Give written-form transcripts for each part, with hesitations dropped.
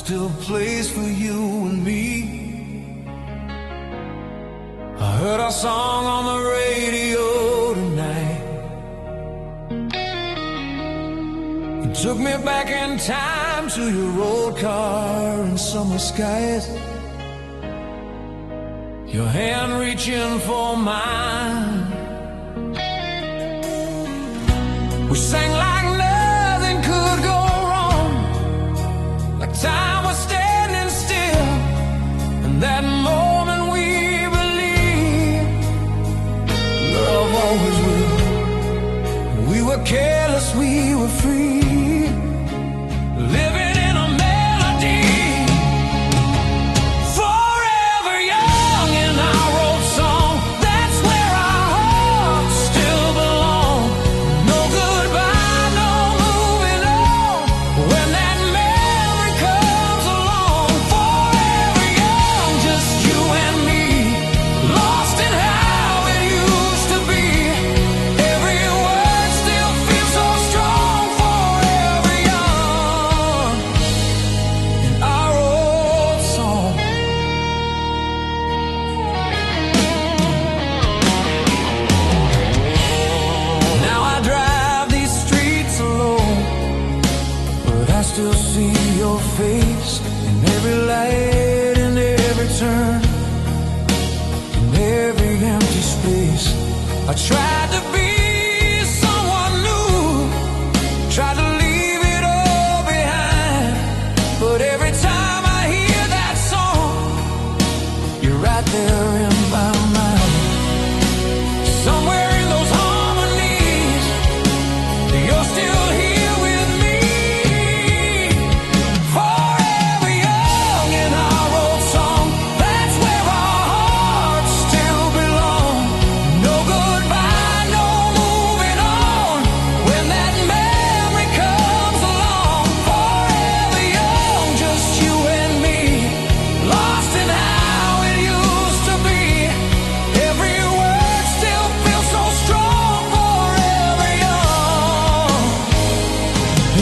still plays for you and me. I heard our song on the radio tonight. It took me back in time to your old car and summer skies. Your hand reaching for mine. We sang like nothing could go wrong, like time was standing still. And that moment we believed love always will. We were careless, we were free, living in a melody. Forever young in our old song, that's where our hearts still belong. No goodbye, no moving on, when that memory comes along. Forever young, just you and me, lost in how it used to be. Every word still feels so strong. Forever young in our old song. Now I drive these streets alone, but I still see your face in every light, in every turn, in every empty space. I tried to be someone new, tried to leave it all behind, but every time I hear that song, you're right there in my mind. Somewhere in those harmonies, you're still here with me. Forever young in our old song, that's where our hearts still belong. No goodbye, no moving on, when that memory comes along. Forever young, just you and me, lost in how it used to be. Every word still feels so strong. Forever young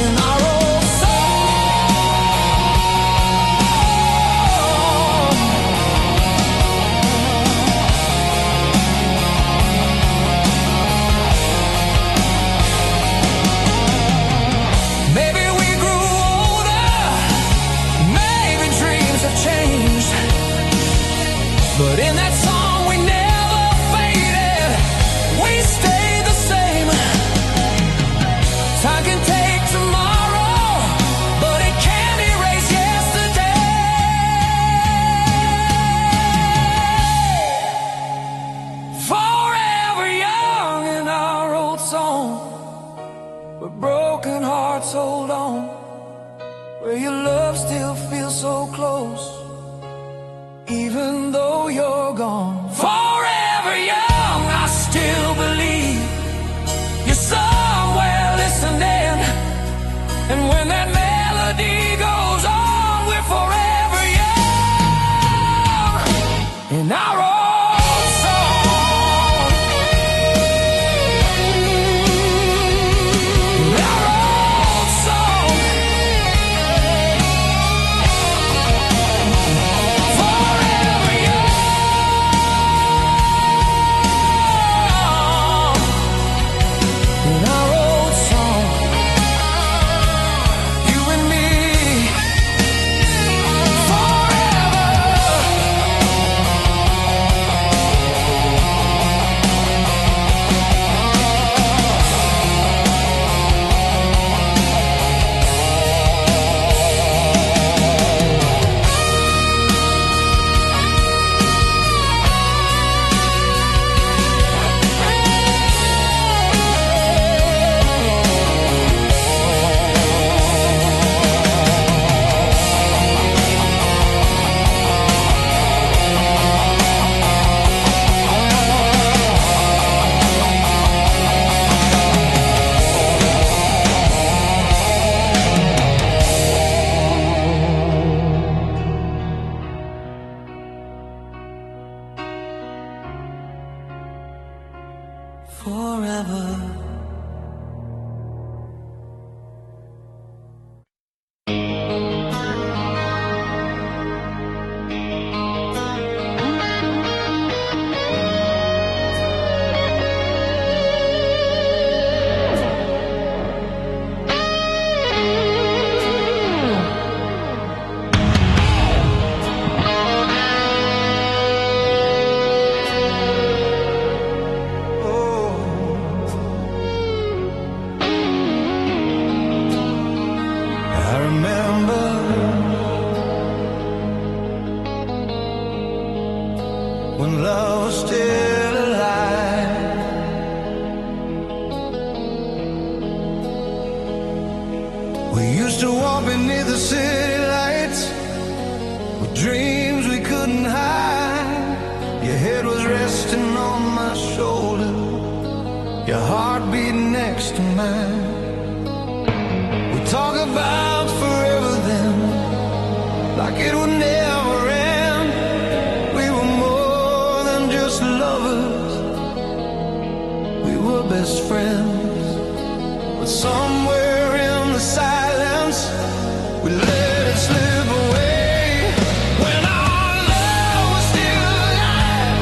in our old song. Maybe we grew older, maybe dreams have changed, but in that song we never faded, we stayed the same. Time can take tomorrow, but it can't erase yesterday. Forever young in our old song, where broken hearts hold on, where your love still feels so close, even though you're gone. Forever young, I still believe you're somewhere listening, and when that melody goes on, we're forever young in our old song. In our old song. Forever young in our old song. You and me, when love was still alive. We used to walk beneath the city lights with dreams we couldn't hide. Your head was resting on my shoulder, your heart beating next to mine. We talk about forever then, like it would never end. We were more than just lovers, we were best friends. But somewhere in the silence, we let it slip away. When our love was still alive,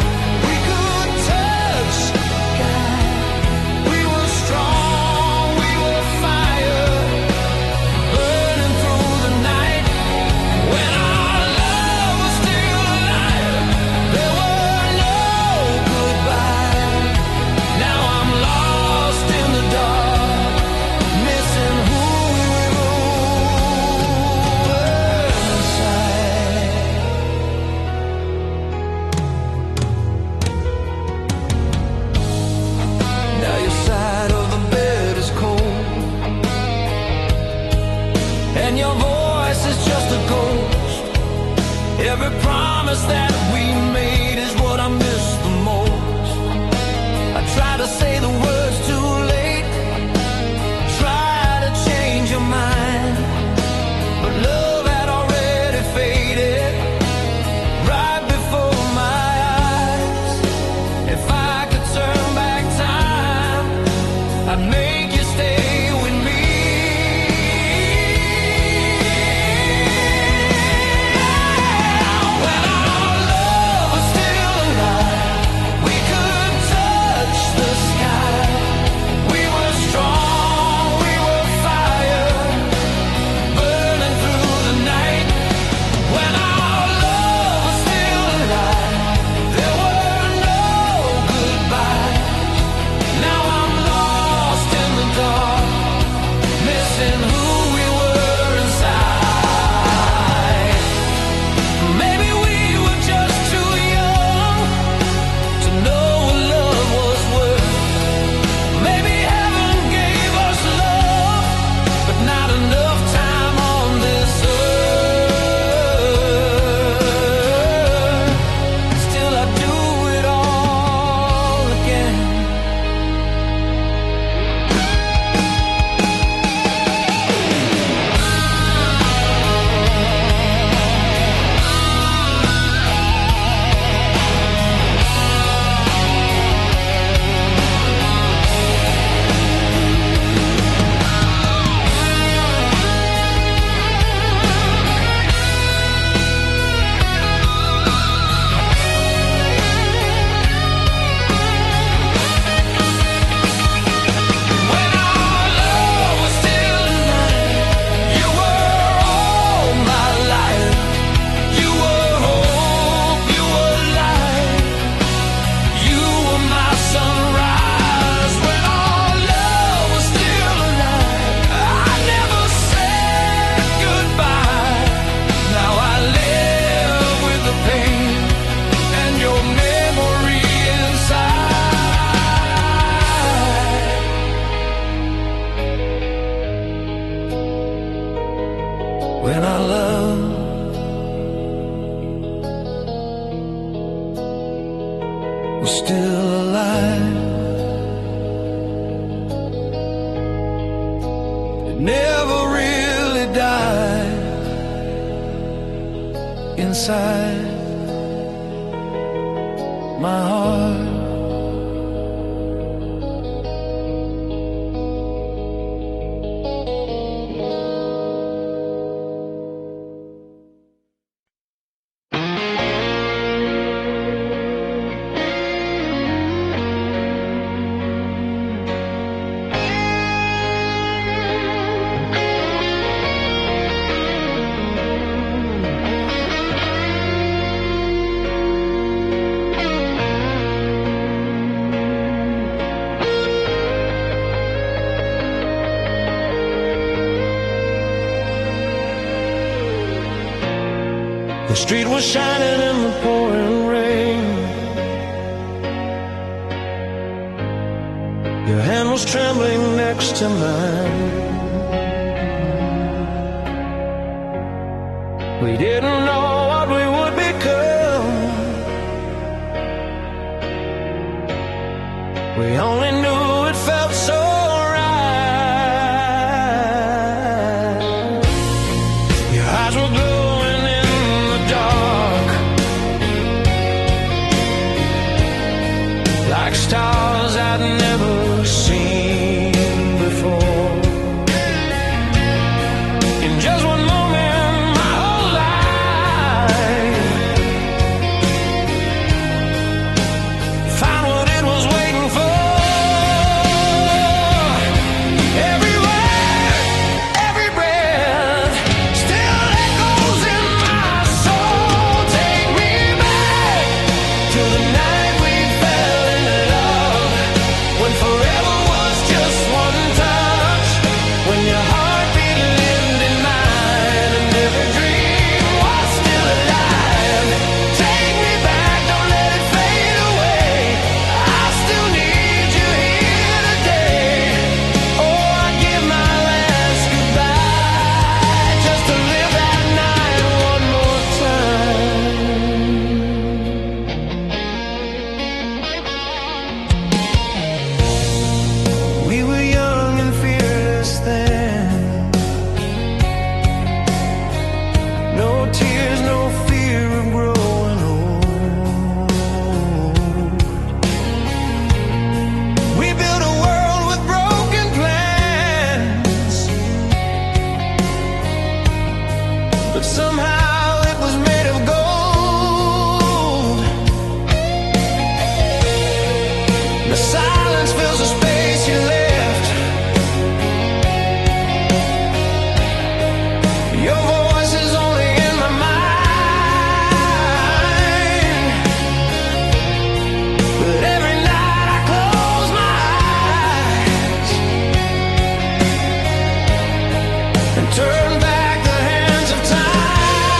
we could touch the sky. We were strong, we were fire, burning through the night. When our love was still alive, there were no goodbyes. Now I'm lost in the dark, missing who we were inside. Now your side of the bed is cold, and your voice is just a ghost. Every promise that we made is what I miss the most. I try to say the words too late, try to change your mind, but love had already faded right before my eyes. If I could turn back time, I'd make you stay with me. When our love was still alive, we could touch the sky. We were strong, we were fire, burning through the night. When our love was still alive, there were no goodbyes. Now I'm lost in the dark, missing who we were inside. Maybe we were just too young to know what love was worth. Maybe heaven gave us love, but not enough time on this earth. Still I'd do it all again. When our love was still alive, you were all my life. You were hope, you were light, you were my sunrise. When our love was still alive, I never said goodbye. Now I live with the pain and your memory inside. When our love was still alive, it never really died inside my heart. The street was shining in the pouring rain. Your hand was trembling next to mine. We didn't know what we would become. We only knew it felt so right. Your eyes were glowing in the dark, like stars I'd never seen before. In just one moment, my whole life found what it was waiting for. Every word, every breath still echoes in my soul. Take me back to the night we fell in love, when forever was just one touch, when your heartbeat lived in mine, and every dream was still alive. Take me back, don't let it fade away. I still need you here today. Oh, I give my last goodbye just to live that night one more time. We were young and fearless then. No tears, no fear of growing old. We built a world with broken plans, but somehow it was made of gold. The silence fills the space you left. Your voice is only in my mind, but every night I close my eyes and turn back the hands of time.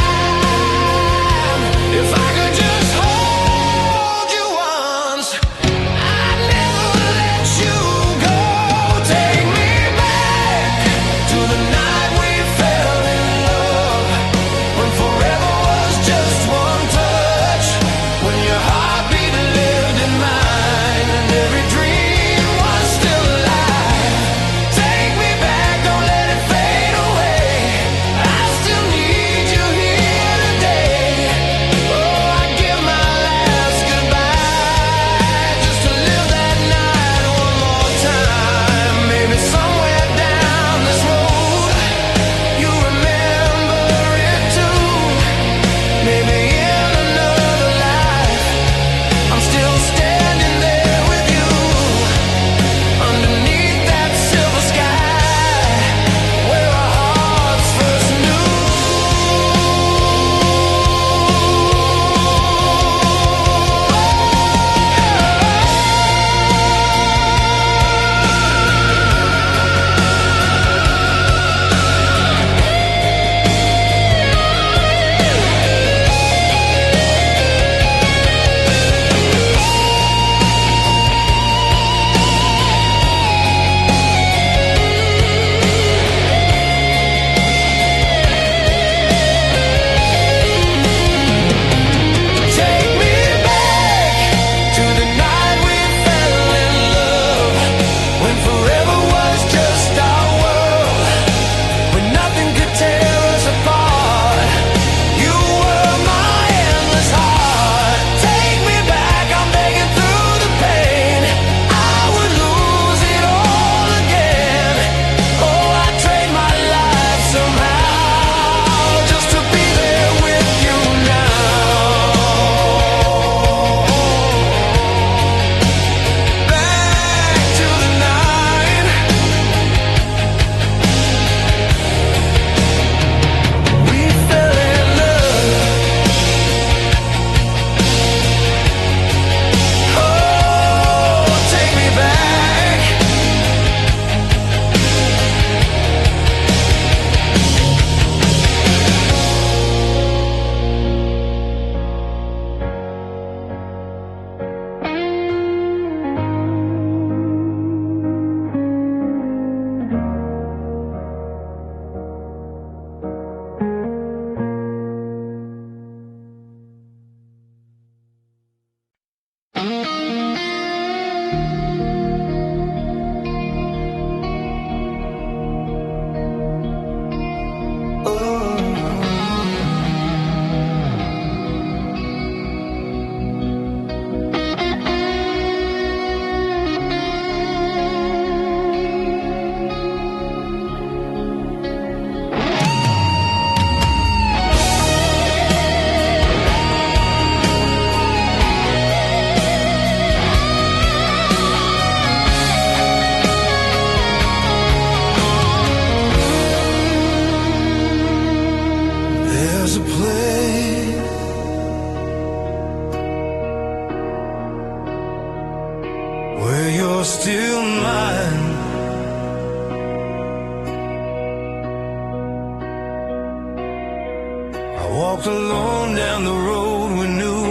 walked alone down the road we knew.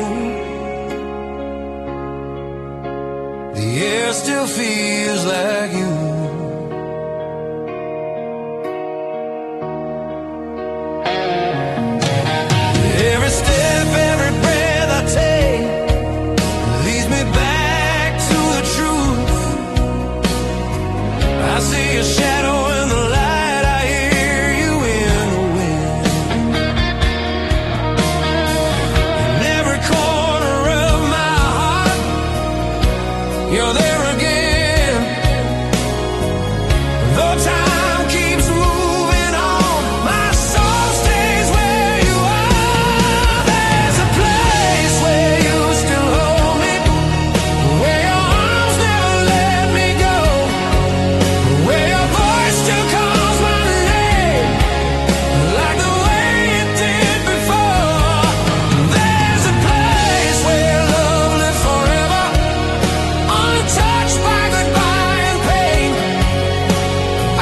The air still feels like you. Every step, every breath I take leads me back to the truth. I see a shadow in the light, I hear you in the wind. In every corner of my heart, you're there again. Though time keeps moving on, my soul stays where you are. There's a place where you still hold me, where your arms never let me go, where your voice still calls my name, like the way it did before. There's a place where love lives forever, untouched by goodbye and pain.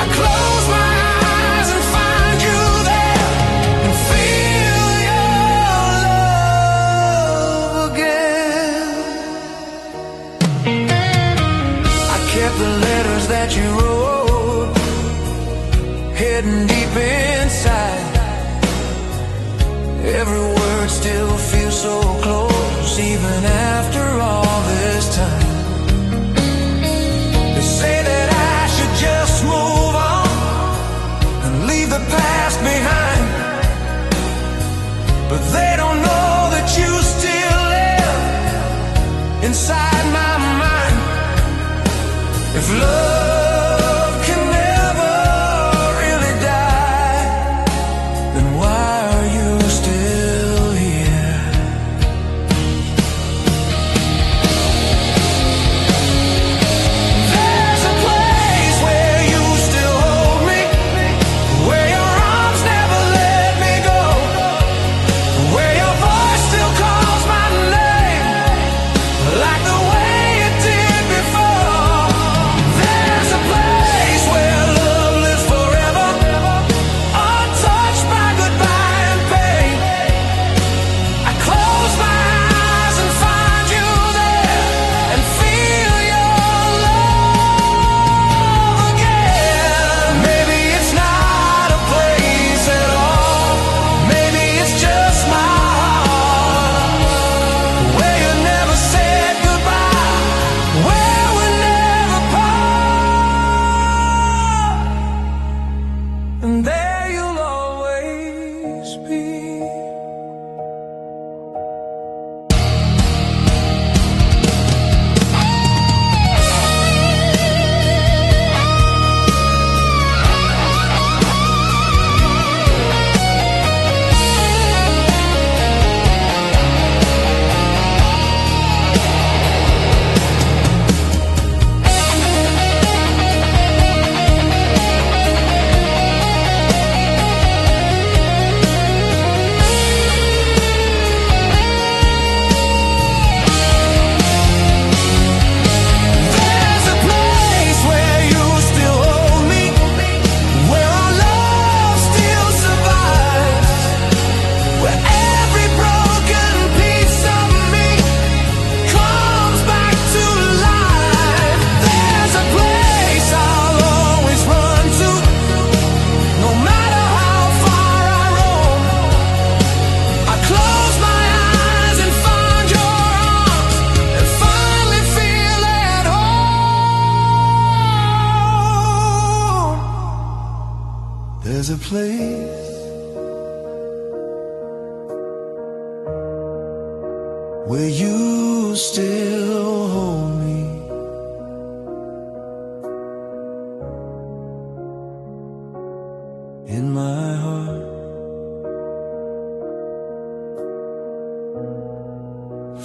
I close my eyes and find you there, and feel your love again. I kept the letters that you wrote, hidden deep inside. Every word still feels so close, even after all this time. They say that I should just move on and leave the past behind, but they don't know that you still live inside my mind. If love can never really die, then why are you still here? There's a place where you still hold me, where your arms never let me go, where your voice still calls my name, like the way it did before. There's a place where love lives forever, untouched by goodbye and pain. I close my eyes and find you there, and feel your love again. Maybe it's not a place at all, maybe it's just my heart, where you never said goodbye, where we never part, and there you'll always be. There's a place where you still hold me, where our love still survives, where every broken piece of me comes back to life. There's a place I'll always run to, no matter how far I roam. I close my eyes and find your arms, and finally feel at home. There's a place where you still hold me, in my heart,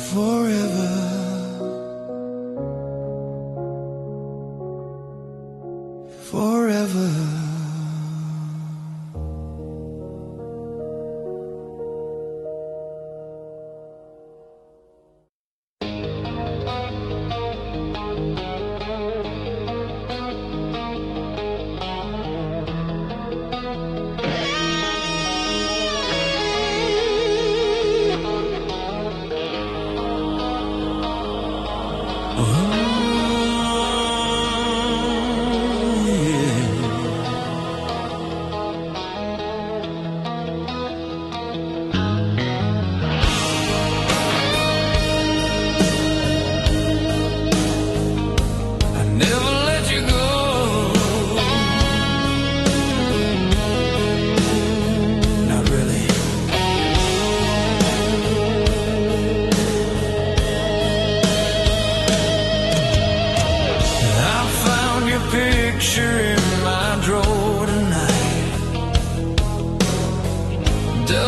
forever, forever.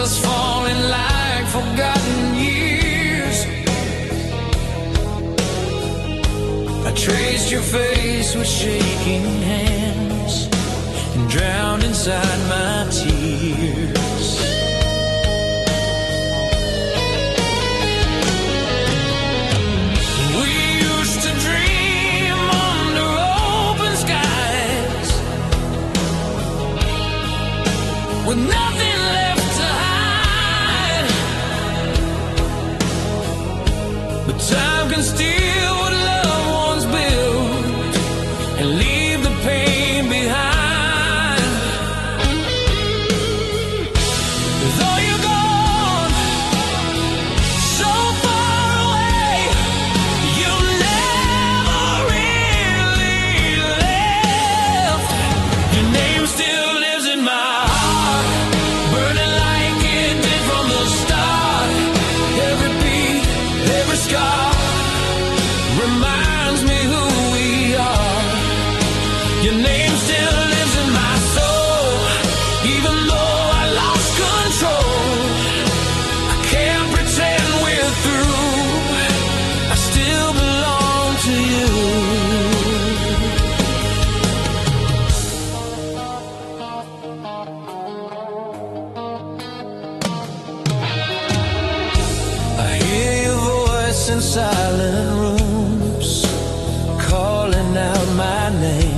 was falling like forgotten years. I traced your face with shaking hands and drowned inside my tears. We used to dream under open skies, with nothing left to hide. But time can steal what loved ones build and leave the pain behind. Though you're gone so far away, you never really left. Your name still lives in my heart, burning like it did from the start. Every beat, every scar reminds me who we are. Your name still lives in my soul, even though I lost control. I can't pretend we're through, I still belong to you. I hear your voice in silent rooms, calling out my name.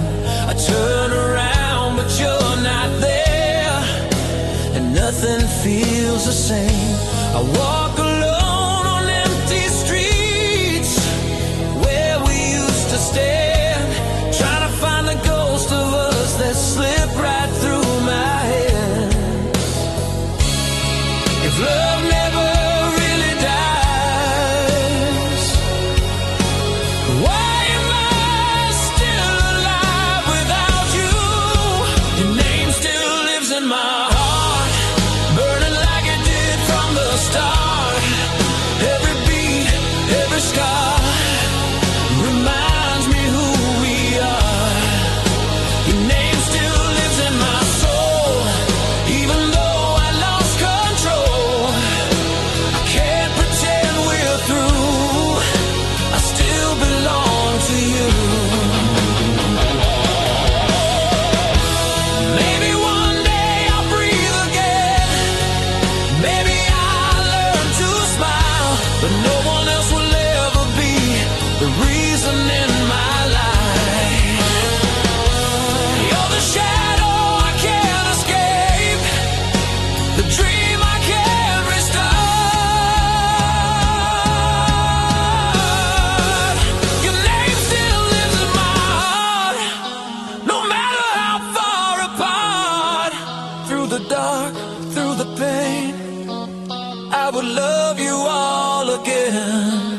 I turn around, but you're not there, and nothing feels the same. I walk alone on empty streets where we used to stand, trying to find the ghost of us that slipped right through my hands. If love never really dies, why am I still alive without you? Your name still lives in my heart, burning like it did from the start. Every beat, every scar reminds me who we are. Your name still lives in my soul, even though I lost control. I can't pretend we're through, I still belong to you. Maybe one day I'll breathe again, maybe I'll learn to smile, but no one else will ever be the reason in my life. You're the shadow I can't escape, the dream I can't restart. Your name still lives in my heart, no matter how far apart. Through the dark, through the pain, I would love you all again.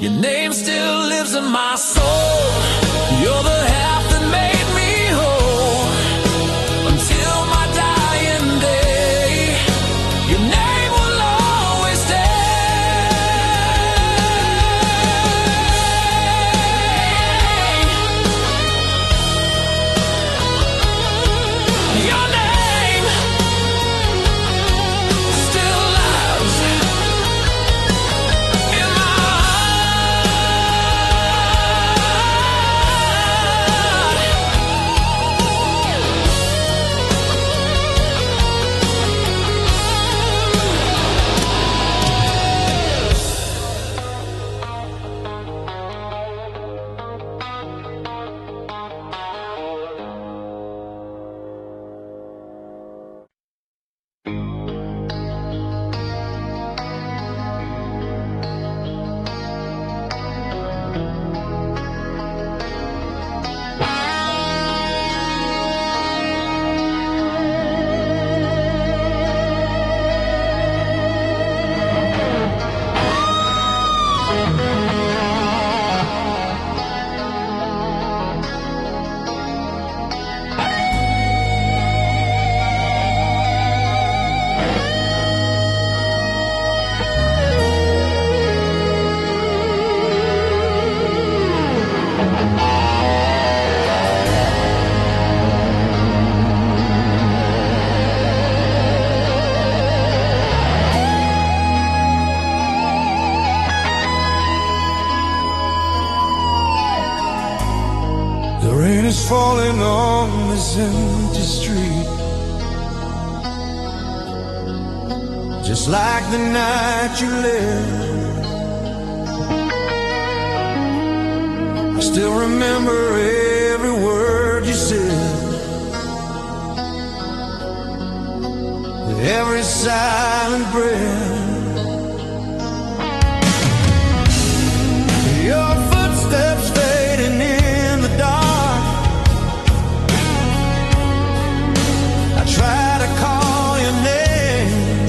Your name still lives in my soul, you're the half that made me whole. Until my dying day, your name will always stay. Your name still lives in my heart. falling on this empty street, just like the night you left. I still remember every word you said, every silent breath. Your footsteps fading in the dark. I try to call your name,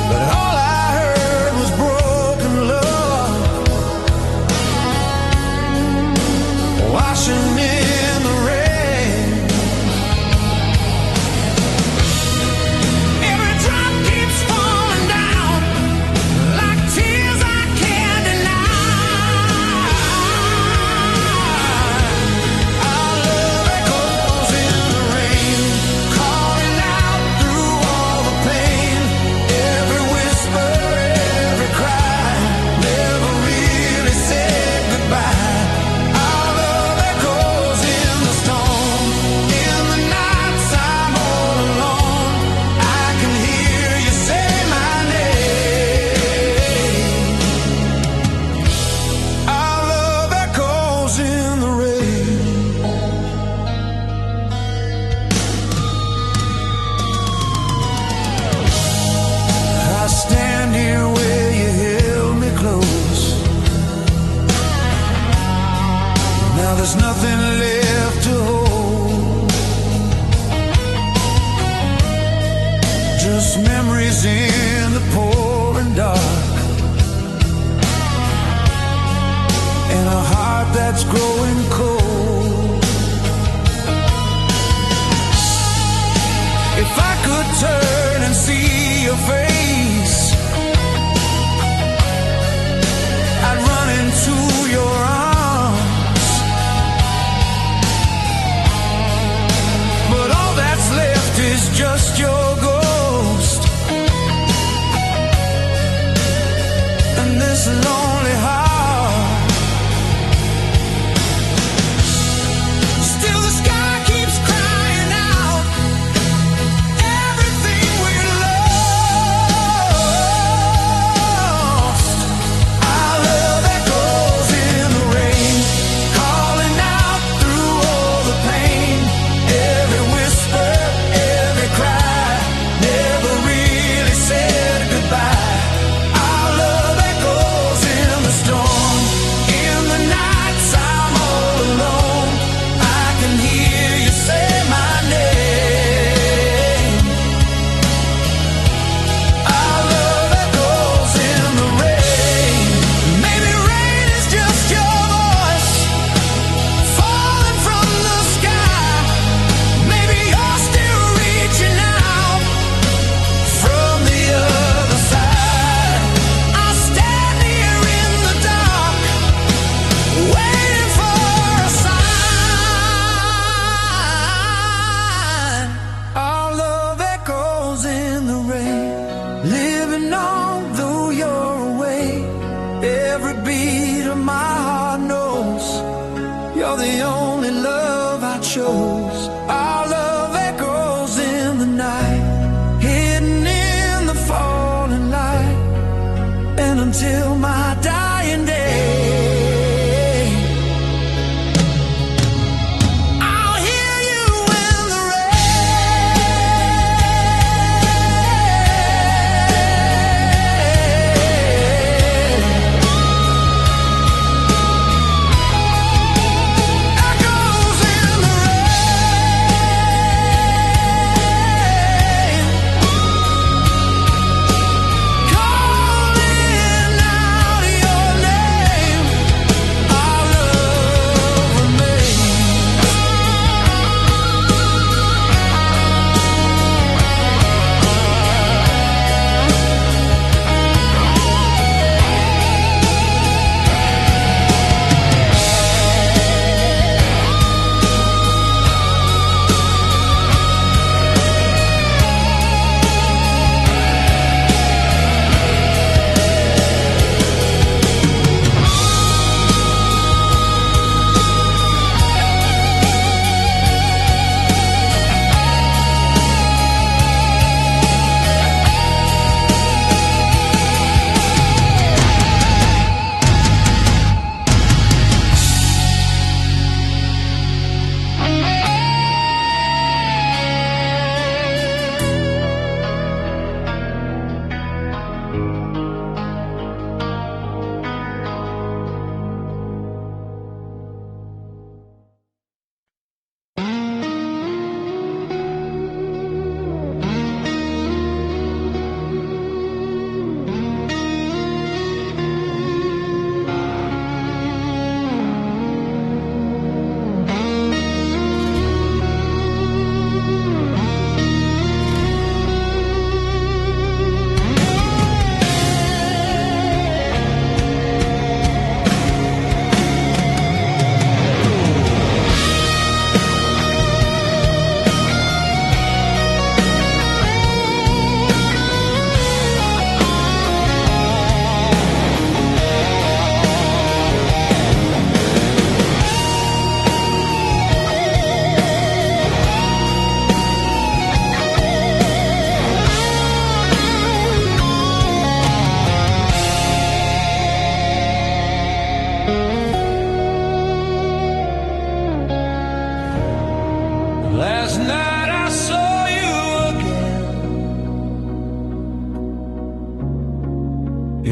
but all I heard was broken love washing in the rain. Every drop keeps falling down like tears I can't deny. Our love echoes in the rain, calling out through all the pain. Every whisper, every cry, never really said goodbye. Our love echoes in the storm. In the nights I'm all alone, I can hear you say my name. Our love echoes in the rain. I stand here where you held me close. Now there's nothing left to hold, just memories in the pouring dark, and a heart that's growing cold. If I could turn and see your face, I'd run into your arms, but all that's left is just your ghost and this lonely heart. Still the sky keeps crying out everything we lost. Our love echoes in the rain, calling out through all the pain. Every whisper, every cry, never really said goodbye. Our love echoes in the storm. In the nights I'm all alone, I can hear you say my name. Our love echoes in the rain. Maybe rain is just your voice falling from the sky. Maybe you're still reaching out from the other side. I'll stand here in the dark, waiting for a sign. Our love echoes in the rain, living on though you're away. Every beat of my heart knows you're the only love I chose. Our love echoes in the night, hidden in the falling light, and until my dying day, I'll hear you in the rain. Echoes in the rain, calling out.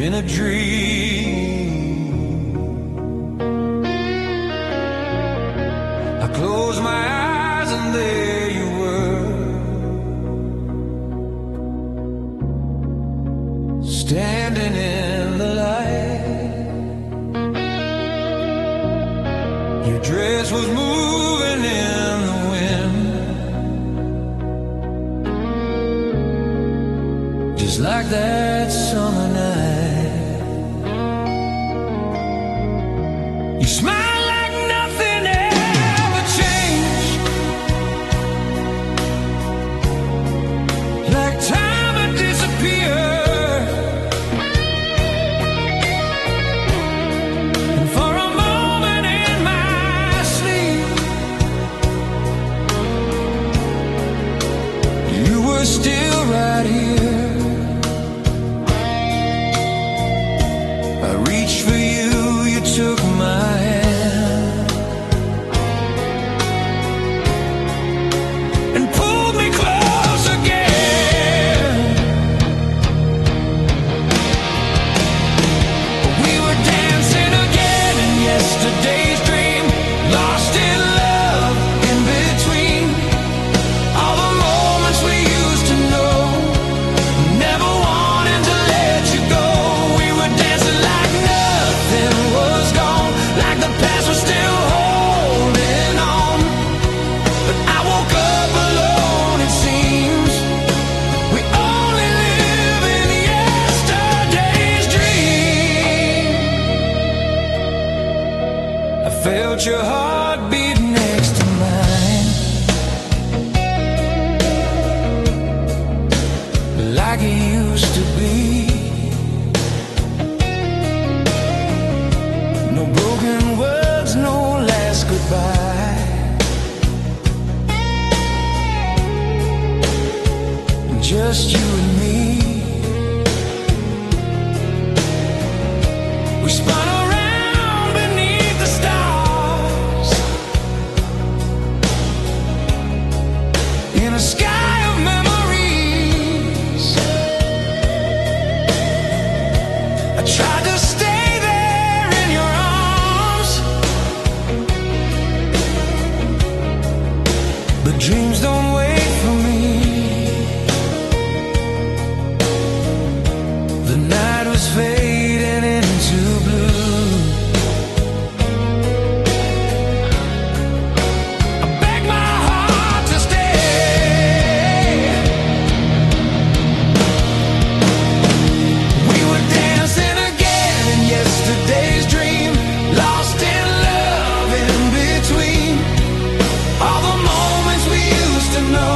in a dream. I closed my eyes and there you were, standing in the light. Your dress was moving in the wind, just like that summer night. You smile like nothing ever changed, like time had disappeared. And for a moment in my sleep, you were still right here. I reached for you, you took my hand and pulled me close again. We were dancing again in yesterday's dream, lost in love in between all the moments we used to know, never wanting to let you go. We were dancing like nothing was gone, like the past was still holding on. But I woke up alone, it seems. We only live in yesterday's dream. I felt your heartbeat next to mine, like it used to be. No broken words, no last goodbye, just you and me. We spun around beneath the stars in a sky of memories. I tried to stay there in your arms, but dreams don't wait for me. The night was fading into blue. I begged my heart to stay. We were dancing again in yesterday's dream, lost in love in between all the moments we used to know.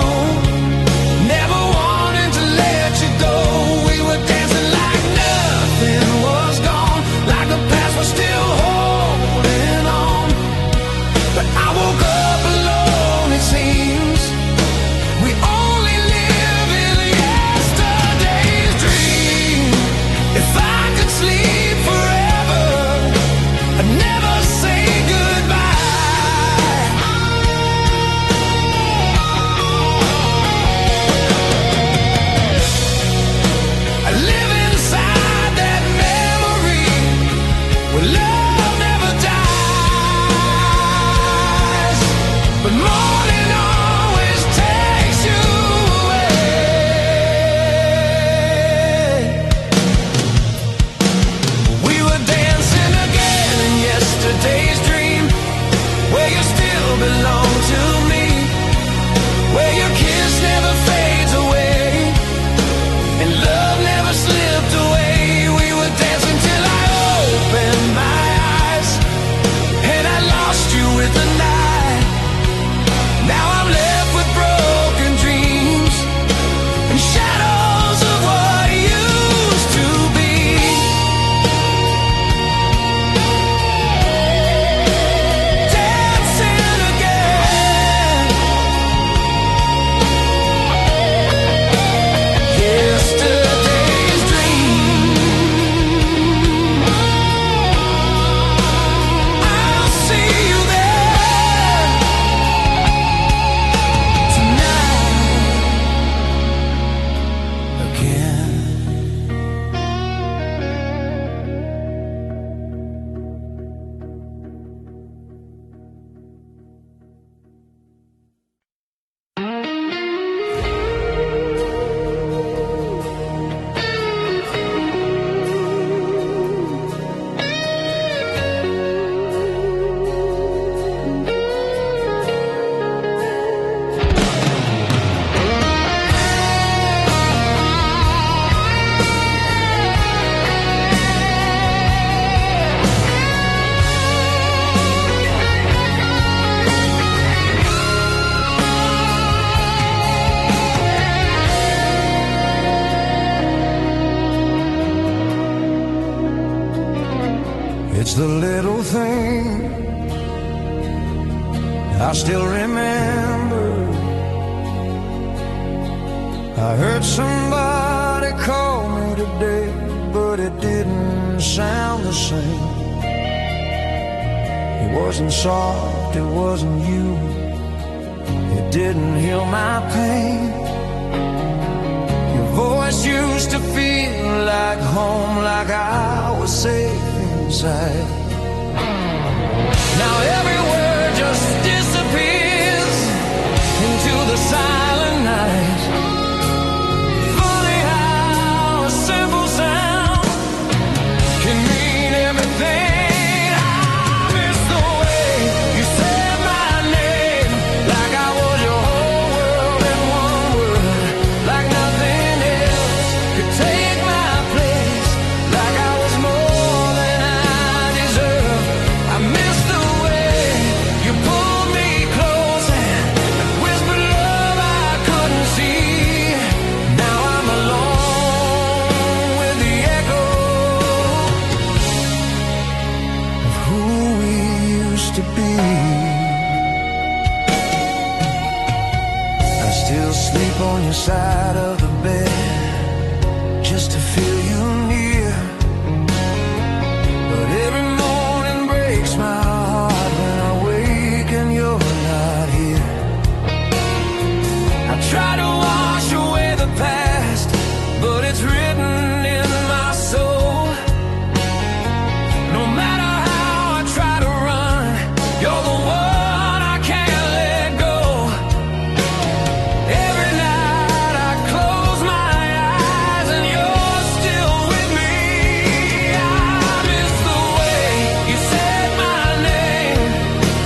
the little thing I still remember. I heard somebody call me today, but it didn't sound the same. It wasn't soft, it wasn't you. It didn't heal my pain. Your voice used to feel like home, like I was safe inside. Now every word just disappears into the silent night. Funny how a simple sound can mean everything. On your side of the bed, just to feel you near. But every morning breaks my heart when I wake and you're not here. I try to wash away the past, but it's written in my soul. No matter how I try to run, you're the one I can't let go. Every night I close my eyes and you're still with me. I miss the way you said my name,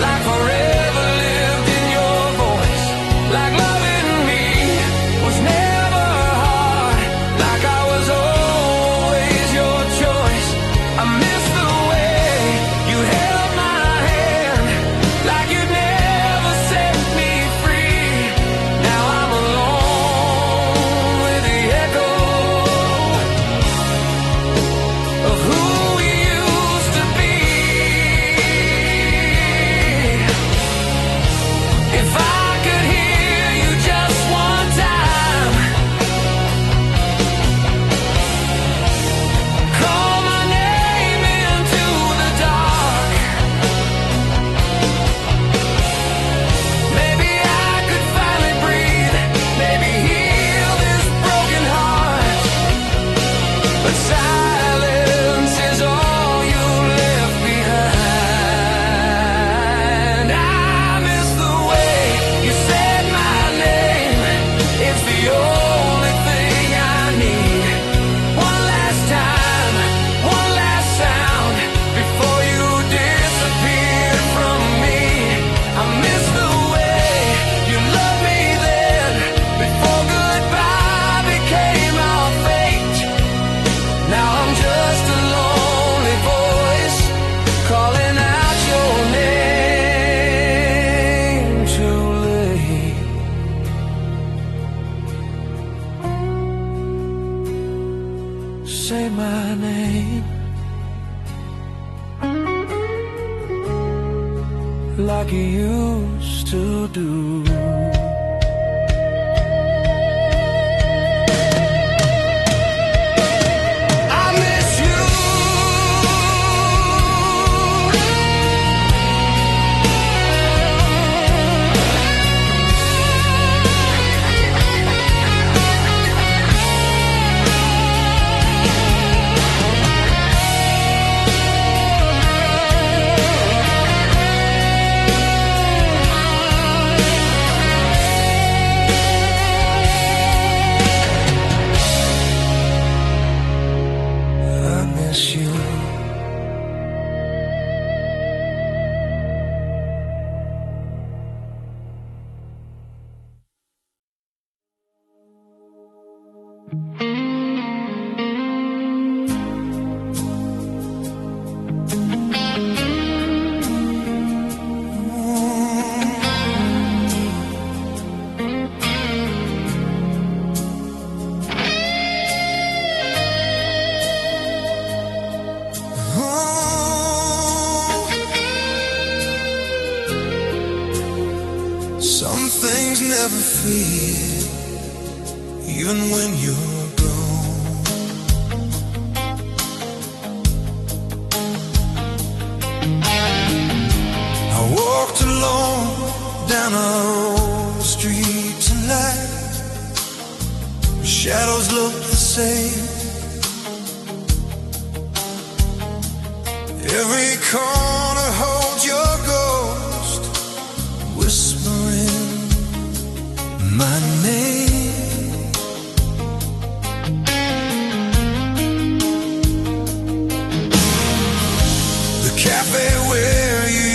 like forever lived in your voice, like loving me was never hard, like I was always your choice. I miss the way you held my hand, like you'd never set me free. Now I'm alone with the echo of who we used to be. If I could hear you just one time, call my name into the dark, maybe I could finally breathe, maybe heal this broken heart. But silence is all you left behind. I miss the way you said my name. It's the only thing I need. One last time, one last sound before you disappeared from me. I miss the way you loved me then, before goodbye became our fate. Now I'm just a lonely voice calling out your name too late. Say my name like you used to do. I miss you. fear, even when you're gone. I walked alone down a old street tonight. The shadows look the same. Every corner holds your ghost, whispering my name. The cafe where you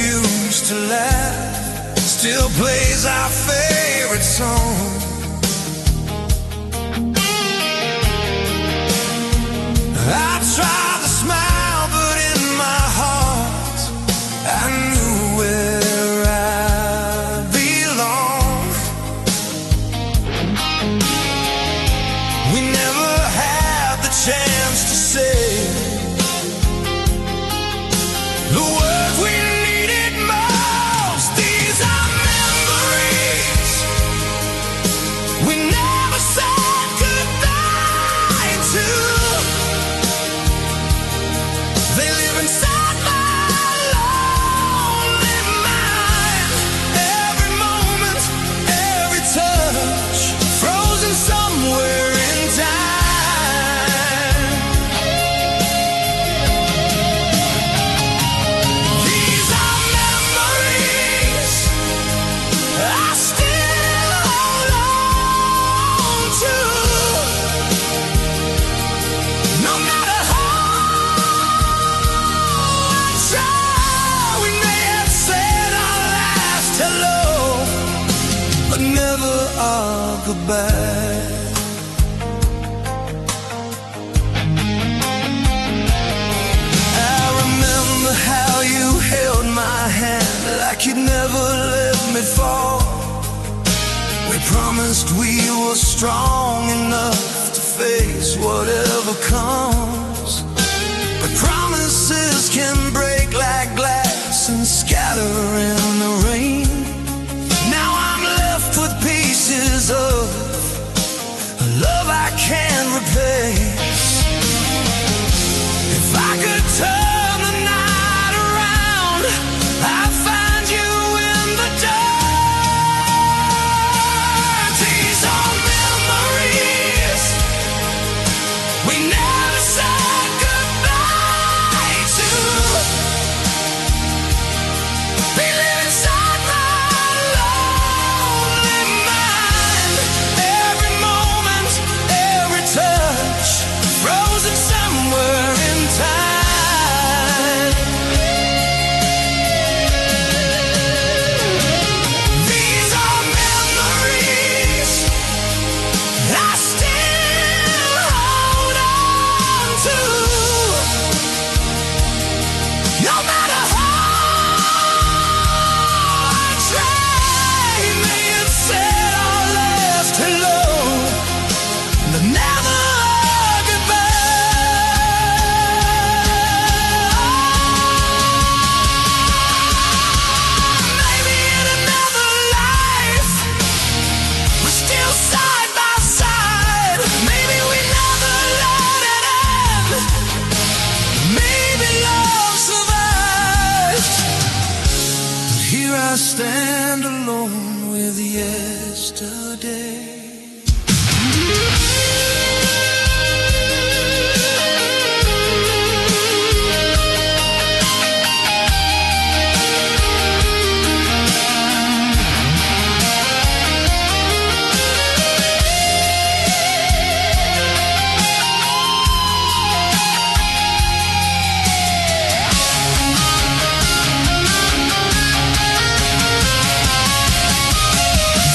used to laugh still plays our favorite song. I tried to smile, but in my heart I knew where I belong. We never had the chance to say the words we needed most. These are memories we never said goodbye to. They live inside my lonely mind. Every moment, every touch, frozen somewhere in time. These are memories I still hold on to. No matter we may have said our last hello, but never our goodbye. I remember how you held my hand like you'd never let me fall. We promised we were strong enough to face whatever comes. But promises can break like glass and scatter in the rain. Now I'm left with pieces of a love I can't replace. If I could turn the night around, I'd find you in the dark. These are memories we never said goodbye to. They live inside my lonely mind. Every moment, every touch, frozen somewhere in time. These are memories I still hold on to. No matter how I try, may have said our last hello, but never a goodbye. Maybe in another life we're still side by side. Maybe we never let it end. Maybe love survives. But here I stand alone with yesterday.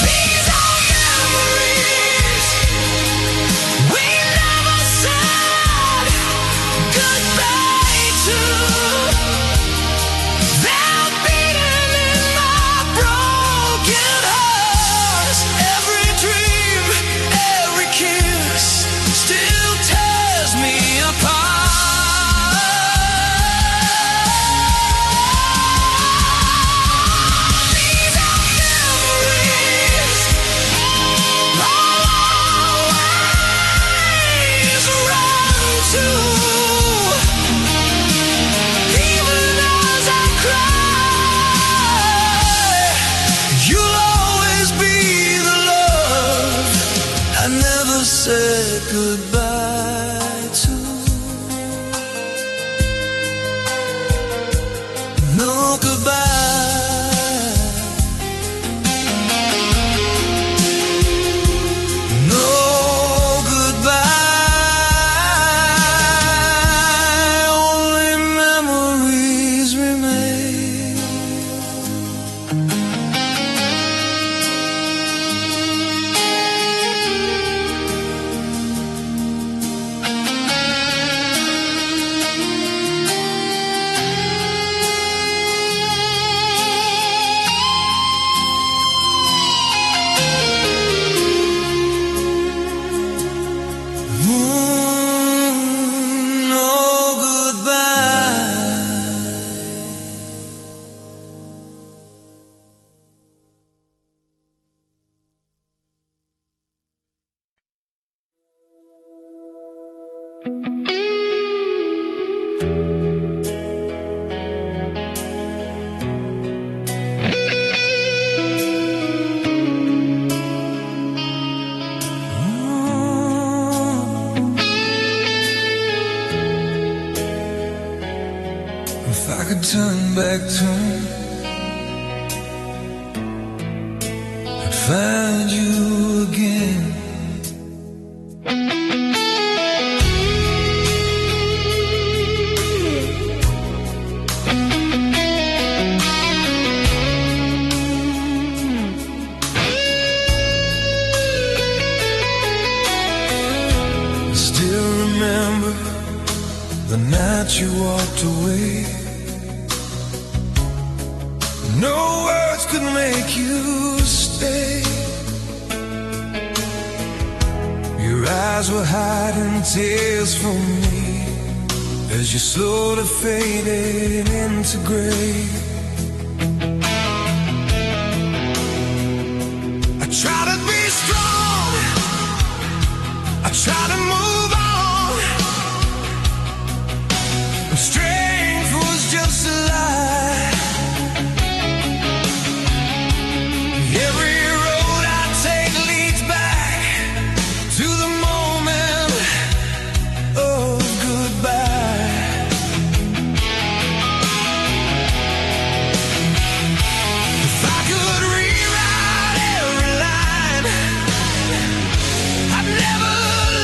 These are memories said goodbye to. No goodbye, no goodbye, only memories remain. If I could turn back time, I'd find you again. I still remember the night you walked away. No words could make you stay. Your eyes were hiding tears from me as you slowly faded into gray. I try to be strong, I try to move on, but strength was just a lie. Every road I take leads back to the moment of goodbye. If I could rewrite every line, I'd never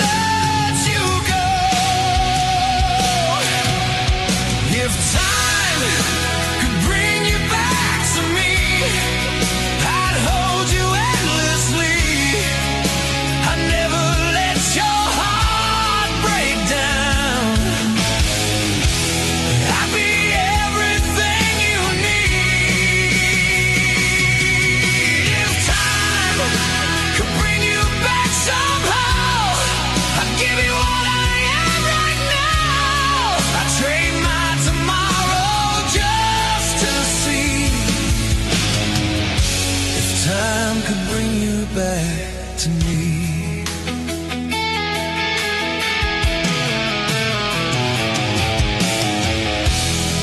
let you go. If time could bring you back to me, I'd hold you endlessly. I'd never let your heart break down. I'd be everything you need. If time could bring you back somehow, I'd give you all I am right now. I'd trade my tomorrow just to see if time could bring you back to me.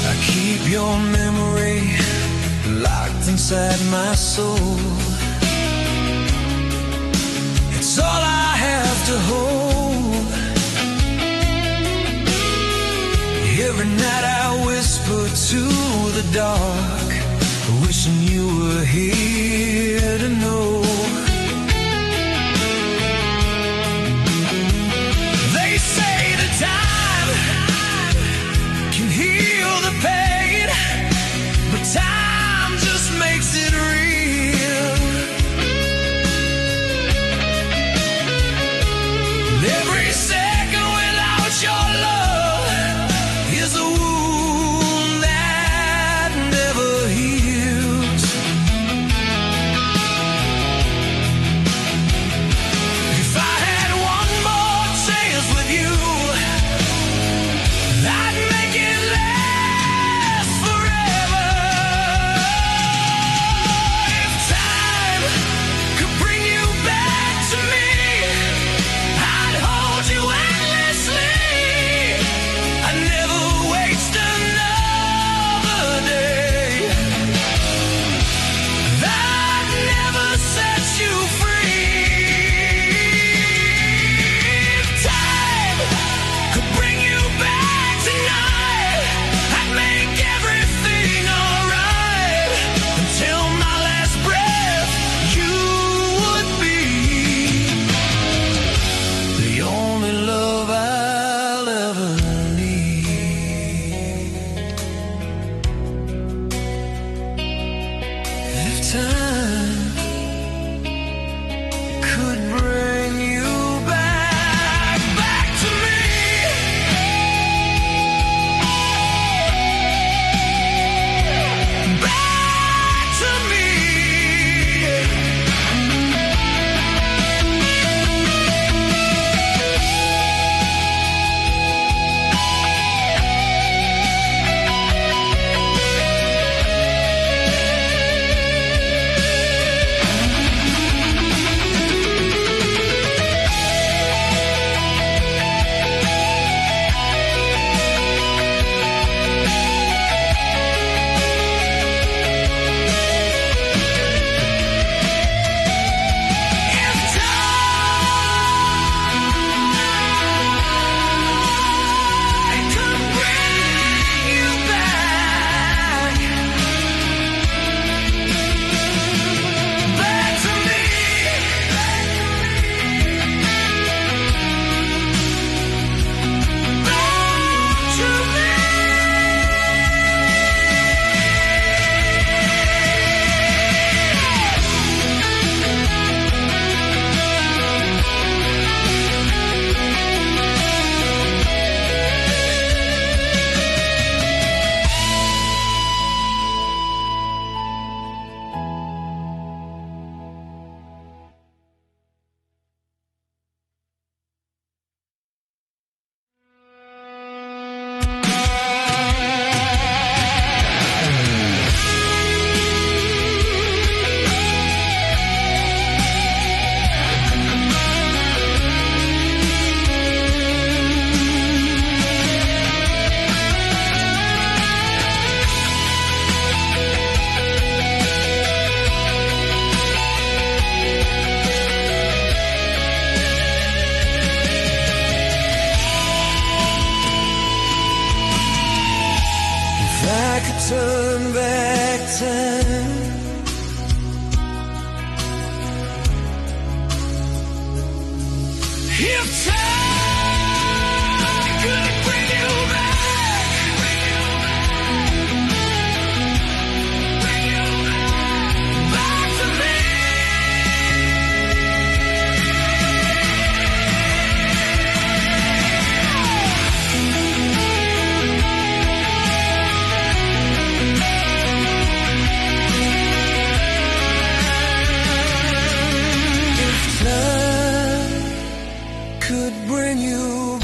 I keep your memory locked inside my soul. It's all I have to hold. Every night I whisper to the dark, wishing you were here to know. They say the time can heal the pain, but time just makes it real. And every second without your love is a wound that never heals. turn back time, if time could bring you back, back to me. If time could bring you